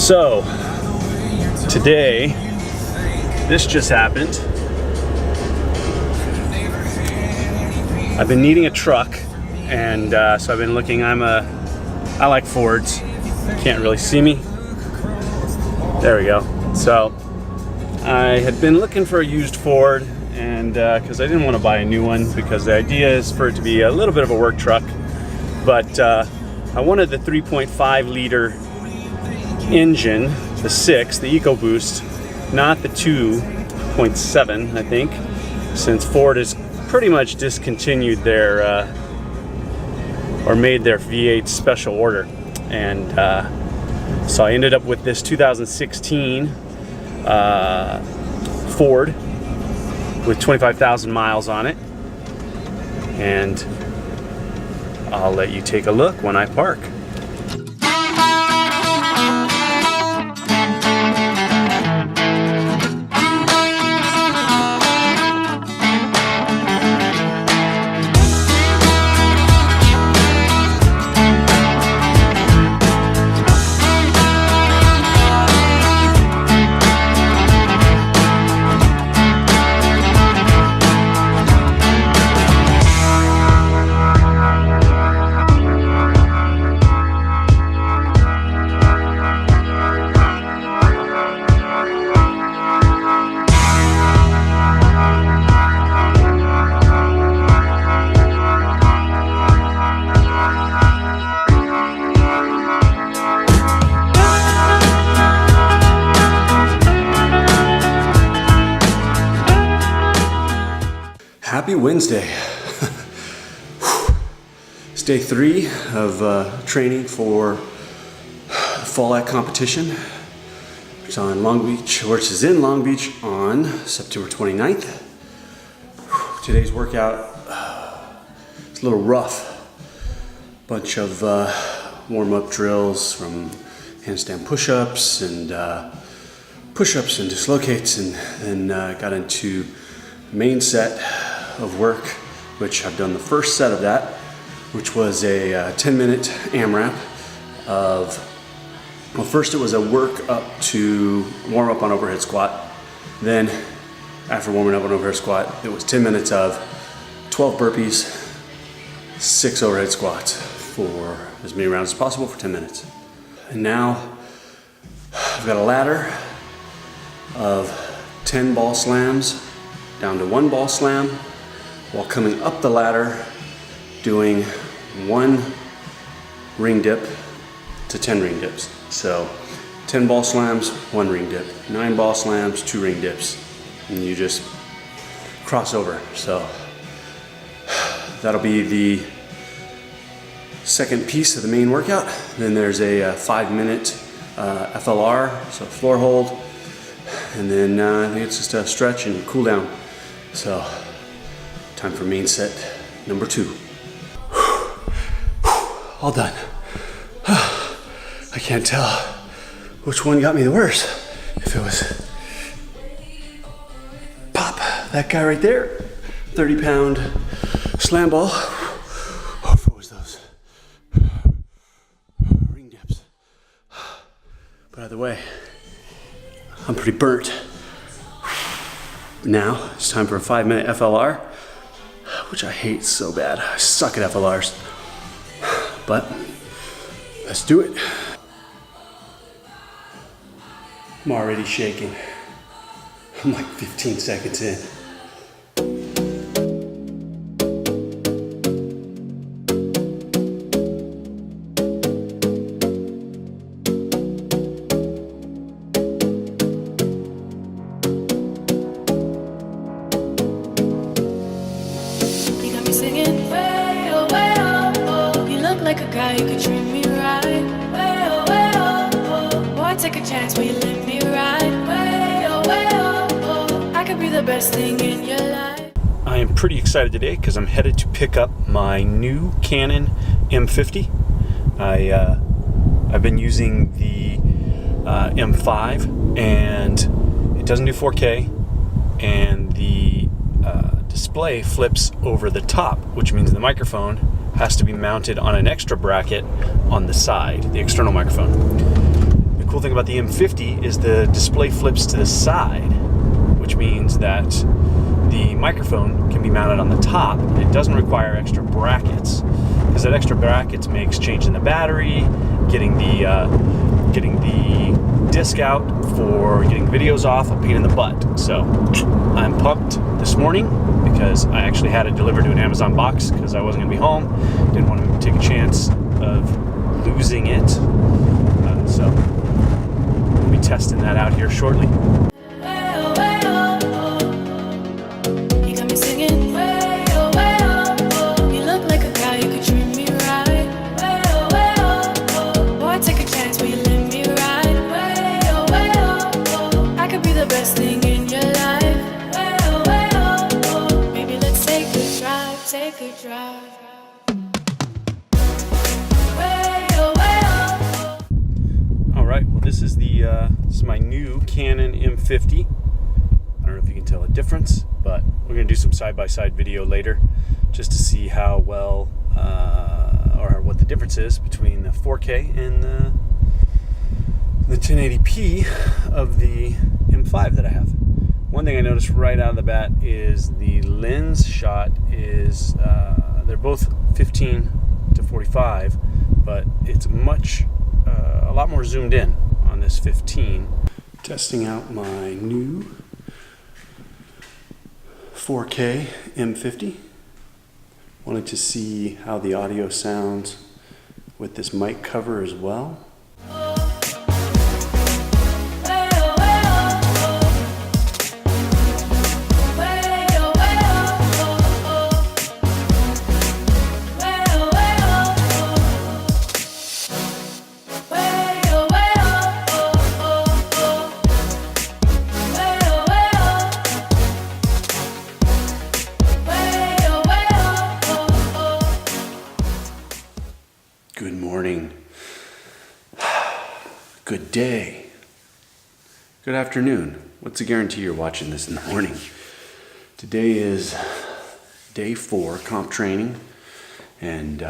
So today, this just happened. I've been needing a truck, and so I've been looking. I like Fords. Can't really see me. There we go. So I had been looking for a used Ford, and because I didn't want to buy a new one, because the idea is for it to be a little bit of a work truck, but I wanted the 3.5 liter engine, the 6, the EcoBoost, not the 2.7, I think, since Ford has pretty much discontinued their or made their V8 special order. And so I ended up with this 2016 Ford with 25,000 miles on it, and I'll let you take a look when I park. Happy Wednesday. It's day 3 of training for the Fall Act competition. It's on Long Beach, or it's in Long Beach on September 29th. Today's workout is a little rough. Bunch of warm-up drills from handstand push-ups and dislocates, and then got into main set of work, which I've done the first set of that, which was a 10-minute AMRAP of, well, first it was a work up to warm up on overhead squat. Then after warming up on overhead squat, it was 10 minutes of 12 burpees, 6 overhead squats for as many rounds as possible for 10 minutes. And now I've got a ladder of 10 ball slams down to 1 ball slam, while coming up the ladder doing 1 ring dip to 10 ring dips. So 10 ball slams, 1 ring dip, 9 ball slams, 2 ring dips, and you just cross over. So that'll be the second piece of the main workout. Then there's a 5-minute FLR, so floor hold, and then I think it's just a stretch and cool down. So, time for main set number 2. All done. I can't tell which one got me the worst. If it was pop, that guy right there, 30-pound slam ball, or if it was those ring dips. But either way, I'm pretty burnt. Now it's time for a 5-minute FLR, which I hate so bad. I suck at FLRs, but let's do it. I'm already shaking. I'm like 15 seconds in. Like a guy who could treat me right. Way oh, way oh, oh. Boy, take a chance, will you let me ride? Way oh, oh. I could be the best thing in your life. I am pretty excited today because I'm headed to pick up my new Canon M50. I've been using the M5, and it doesn't do 4K, and the display flips over the top, which means the microphone has to be mounted on an extra bracket on the side, the external microphone. The cool thing about the M50 is the display flips to the side, which means that the microphone can be mounted on the top. It doesn't require extra brackets, because that extra brackets makes changing the battery, getting the disc out for getting videos off a pain in the butt. So I'm pumped this morning because I actually had it delivered to an Amazon box because I wasn't going to be home. Didn't want to take a chance of losing it. So we'll be testing that out here shortly. Alright, well this is my new Canon M50. I don't know if you can tell a difference, but we're going to do some side-by-side video later just to see how well or what the difference is between the 4K and the 1080p of the M5 that I have. One thing I noticed right out of the bat is the lens shot is, they're both 15 to 45, but it's a lot more zoomed in on this 15. Testing out my new 4K M50. Wanted to see how the audio sounds with this mic cover as well. Good morning, good day, good afternoon. What's the guarantee you're watching this in the morning? Today is day 4 comp training, and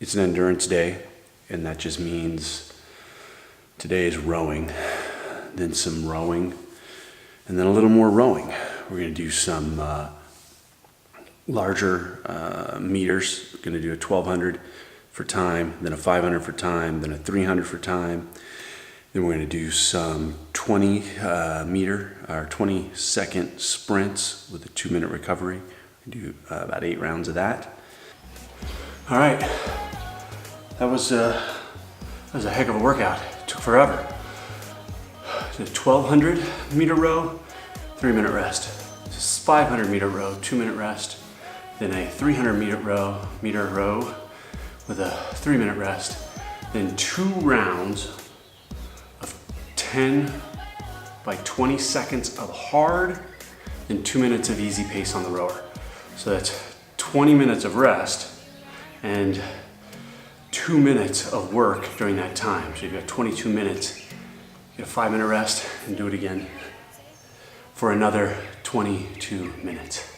it's an endurance day, and that just means today is rowing, then some rowing, and then a little more rowing. We're going to do some larger meters. We're going to do a 1200 for time, then a 500 for time, then a 300 for time. Then we're going to do some 20 meter or 20-second sprints with a 2-minute recovery. We do about 8 rounds of that. All right, that was a heck of a workout. It took forever. It's a 1200 meter row, 3-minute rest. It's a 500 meter row, 2-minute rest. Then a 300 meter row with a 3-minute rest, then 2 rounds of 10 by 20 seconds of hard, then 2 minutes of easy pace on the rower. So that's 20 minutes of rest and 2 minutes of work during that time. So you've got 22 minutes, you get a 5-minute rest and do it again for another 22 minutes.